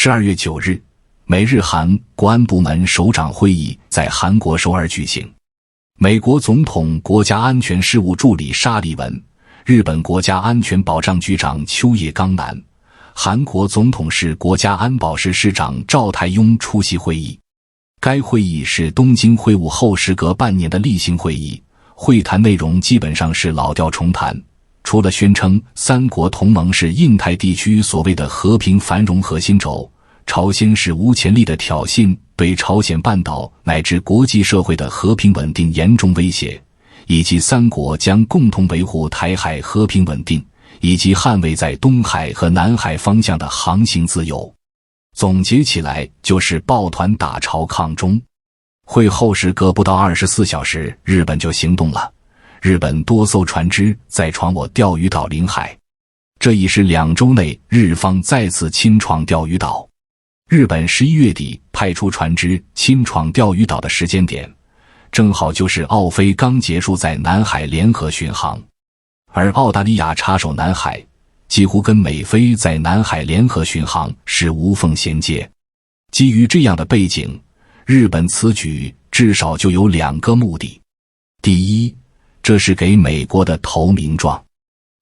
12月9日，美日韩国安部门首长会议在韩国首尔举行。美国总统国家安全事务助理沙利文，日本国家安全保障局长秋叶刚男，韩国总统室国家安保室室长赵泰庸出席会议。该会议是东京会晤后时隔半年的例行会议，会谈内容基本上是老调重弹，除了宣称三国同盟是印太地区所谓的和平繁荣核心轴，朝鲜是无前例的挑衅，对朝鲜半岛乃至国际社会的和平稳定严重威胁，以及三国将共同维护台海和平稳定，以及捍卫在东海和南海方向的航行自由。总结起来就是抱团打朝抗中。会后时隔不到24小时，日本就行动了。日本多艘船只在闯我钓鱼岛领海，这已是2周内日方再次侵闯钓鱼岛。日本11月底派出船只侵闯钓鱼岛的时间点，正好就是澳菲刚结束在南海联合巡航，而澳大利亚插手南海，几乎跟美菲在南海联合巡航是无缝衔接。基于这样的背景，日本此举至少就有2个目的。第一，这是给美国的投名状。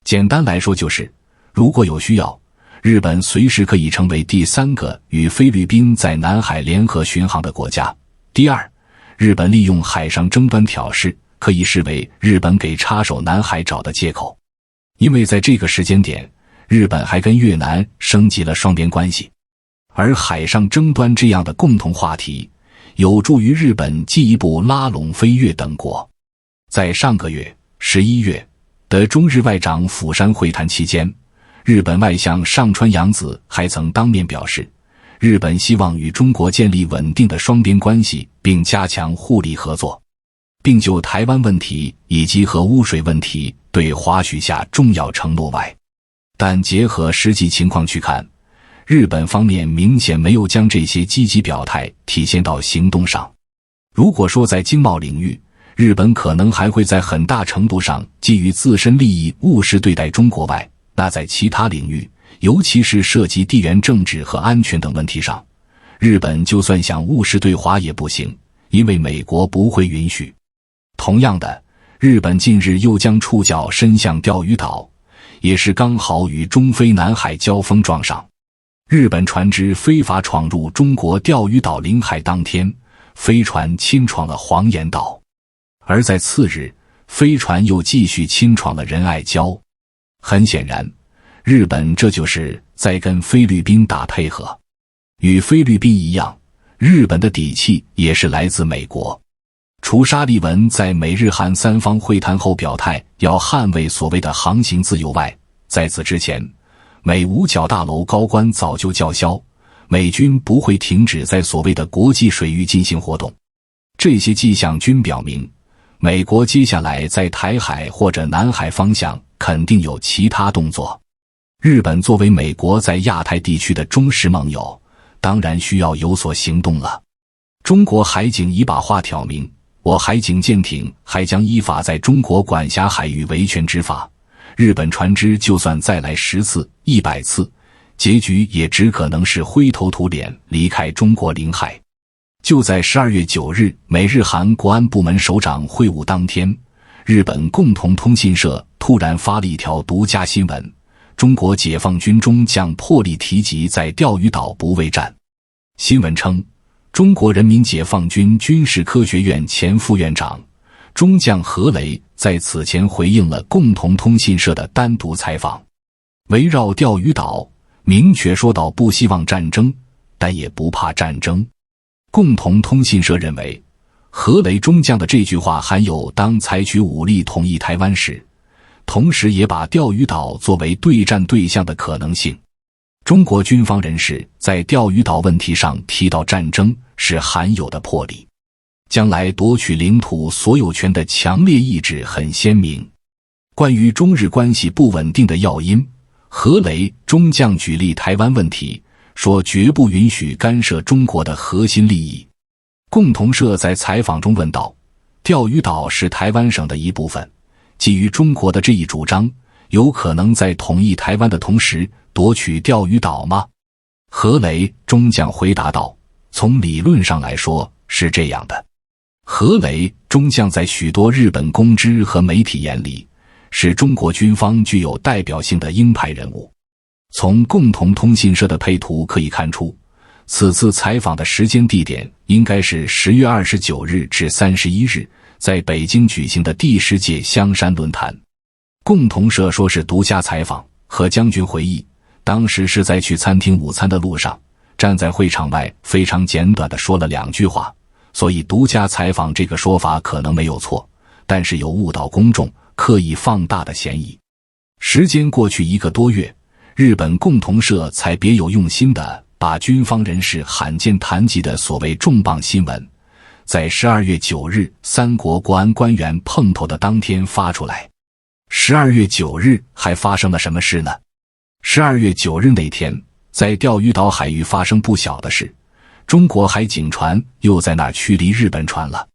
简单来说就是，如果有需要，日本随时可以成为第3个与菲律宾在南海联合巡航的国家。第二，日本利用海上争端挑事，可以视为日本给插手南海找的借口。因为在这个时间点，日本还跟越南升级了双边关系，而海上争端这样的共同话题，有助于日本进一步拉拢非越等国。在上个月11月的中日外长釜山会谈期间，日本外相上川洋子还曾当面表示，日本希望与中国建立稳定的双边关系，并加强互利合作，并就台湾问题以及核污水问题对华许下重要承诺外，但结合实际情况去看，日本方面明显没有将这些积极表态体现到行动上。如果说在经贸领域，日本可能还会在很大程度上基于自身利益务实对待中国外，那在其他领域，尤其是涉及地缘政治和安全等问题上，日本就算想务实对华也不行，因为美国不会允许。同样的，日本近日又将触角伸向钓鱼岛，也是刚好与中菲南海交锋撞上。日本船只非法闯入中国钓鱼岛领海当天，飞船侵闯了黄岩岛，而在次日，飞船又继续侵闯了仁爱礁。很显然，日本这就是在跟菲律宾打配合。与菲律宾一样，日本的底气也是来自美国。除沙利文在美日韩3方会谈后表态要捍卫所谓的航行自由外，在此之前，美五角大楼高官早就叫嚣，美军不会停止在所谓的国际水域进行活动。这些迹象均表明，美国接下来在台海或者南海方向肯定有其他动作。日本作为美国在亚太地区的忠实盟友，当然需要有所行动了。中国海警已把话挑明，我海警舰艇还将依法在中国管辖海域维权执法，日本船只就算再来10次、100次，结局也只可能是灰头土脸离开中国领海。就在12月9日美日韩国安部门首长会晤当天，日本共同通信社突然发了一条独家新闻，中国解放军中将破例提及在钓鱼岛不畏战。新闻称，中国人民解放军军事科学院前副院长中将何雷在此前回应了共同通信社的单独采访，围绕钓鱼岛明确说到不希望战争，但也不怕战争。共同通信社认为，何雷中将的这句话含有当采取武力统一台湾时，同时也把钓鱼岛作为对战对象的可能性。中国军方人士在钓鱼岛问题上提到战争是罕有的魄力，将来夺取领土所有权的强烈意志很鲜明。关于中日关系不稳定的要因，何雷中将举例台湾问题，说绝不允许干涉中国的核心利益。共同社在采访中问道，钓鱼岛是台湾省的一部分，基于中国的这一主张，有可能在统一台湾的同时夺取钓鱼岛吗？何雷中将回答道：从理论上来说是这样的。何雷中将在许多日本公知和媒体眼里是中国军方具有代表性的鹰派人物。从共同通信社的配图可以看出，此次采访的时间地点应该是10月29日至31日在北京举行的第10届香山论坛。共同社说是独家采访，何将军回忆，当时是在去餐厅午餐的路上，站在会场外非常简短地说了2句话，所以独家采访这个说法可能没有错，但是有误导公众、刻意放大的嫌疑。时间过去1个多月，日本共同社才别有用心地把军方人士罕见谈及的所谓重磅新闻，在12月9日3国国安官员碰头的当天发出来。12月9日还发生了什么事呢？12月9日那天，在钓鱼岛海域发生不小的事，中国海警船又在那儿驱离日本船了。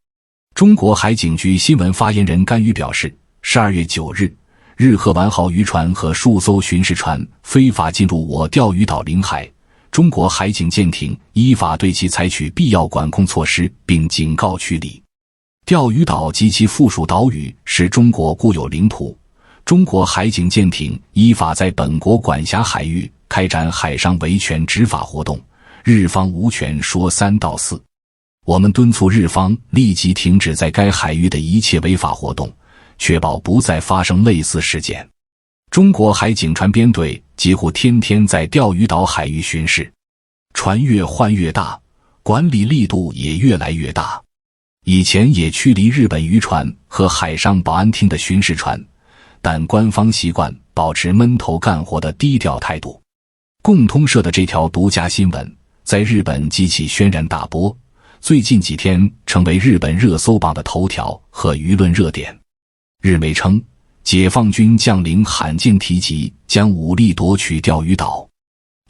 中国海警局新闻发言人甘宇表示，12月9日，日鹤丸号渔船和数艘巡视船非法进入我钓鱼岛领海，中国海警舰艇依法对其采取必要管控措施，并警告驱离。钓鱼岛及其附属岛屿是中国固有领土，中国海警舰艇依法在本国管辖海域开展海上维权执法活动，日方无权说3道4。我们敦促日方立即停止在该海域的一切违法活动，确保不再发生类似事件。中国海警船编队几乎天天在钓鱼岛海域巡视，船越换越大，管理力度也越来越大。以前也驱离日本渔船和海上保安厅的巡视船，但官方习惯保持闷头干活的低调态度。共通社的这条独家新闻在日本激起轩然大波，最近几天成为日本热搜榜的头条和舆论热点。日媒称，解放军将领罕见提及将武力夺取钓鱼岛。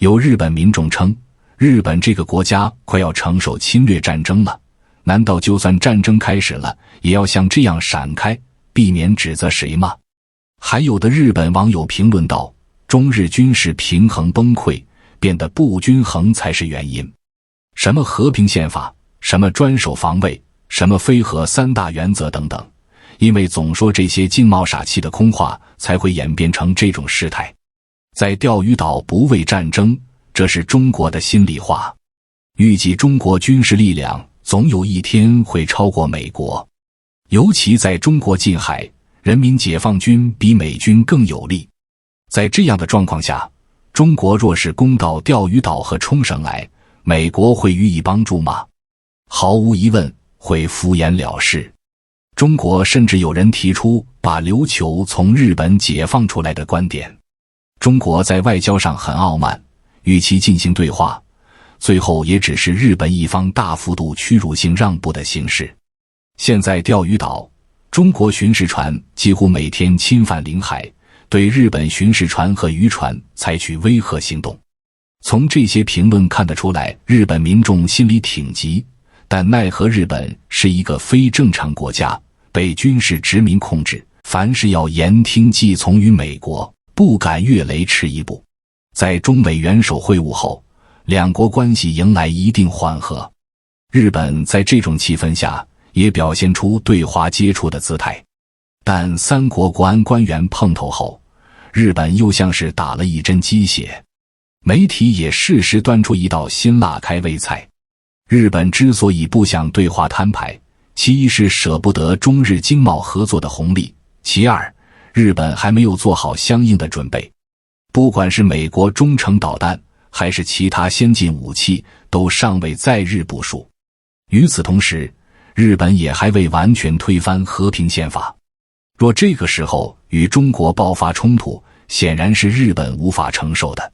有日本民众称，日本这个国家快要承受侵略战争了，难道就算战争开始了，也要像这样闪开，避免指责谁吗？还有的日本网友评论道，中日军事平衡崩溃，变得不均衡才是原因。什么和平宪法，什么专守防卫，什么非核3大原则等等，因为总说这些劲冒傻气的空话，才会演变成这种事态。在钓鱼岛不畏战争，这是中国的心里话。预计中国军事力量总有一天会超过美国，尤其在中国近海，人民解放军比美军更有力。在这样的状况下，中国若是攻到钓鱼岛和冲绳来，美国会予以帮助吗？毫无疑问，会敷衍了事。中国甚至有人提出把琉球从日本解放出来的观点。中国在外交上很傲慢，与其进行对话，最后也只是日本一方大幅度屈辱性让步的形式。现在钓鱼岛，中国巡视船几乎每天侵犯领海，对日本巡视船和渔船采取威吓行动。从这些评论看得出来，日本民众心里挺急，但奈何日本是一个非正常国家，被军事殖民控制，凡事要言听计从于美国，不敢越雷池一步。在中美元首会晤后，两国关系迎来一定缓和。日本在这种气氛下也表现出对华接触的姿态，但3国国安官员碰头后，日本又像是打了一针鸡血。媒体也适时端出一道辛辣开胃菜。日本之所以不想对华摊牌，其一是舍不得中日经贸合作的红利，其二，日本还没有做好相应的准备。不管是美国中程导弹还是其他先进武器，都尚未在日部署。与此同时，日本也还未完全推翻和平宪法。若这个时候与中国爆发冲突，显然是日本无法承受的。